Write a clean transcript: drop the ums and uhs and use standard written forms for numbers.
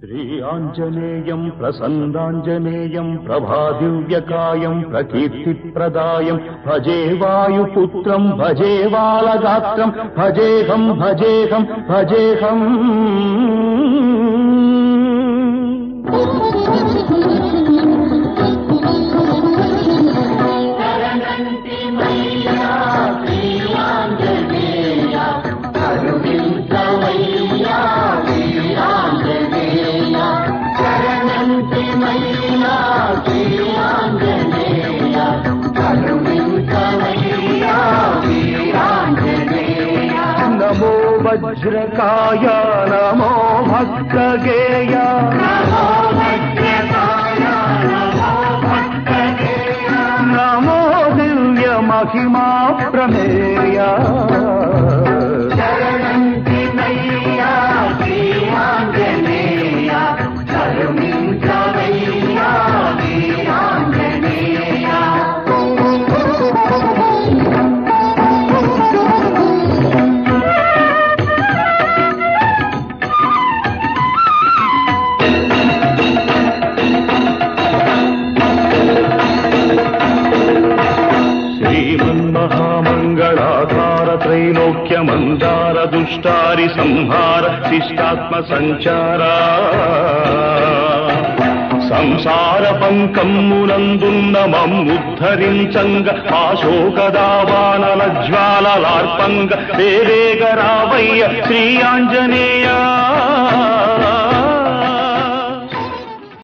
శ్రీ ఆంజనేయం ప్రసన్నాంజనేయం ప్రభాదివ్యకాయం ప్రకీర్తిప్రదాయం భజే వాయుపుత్రం భజే బాలగాత్రం భజేహం భజేహం భజేహం. నమో వజ్రకాయ నమో భక్తగేయ నమో దివ్య మహిమా ప్రమేయ. त्रैलोक्यमन्दार दुष्टारि संहार शिष्टात्म संचारा संसार पंकम्मुనందున్న మమ్ముద్ధరించంగ ఆశోకదావానల జ్వాలలార్పంగ వేవేగరావయ్య శ్రీ ఆంజనేయ.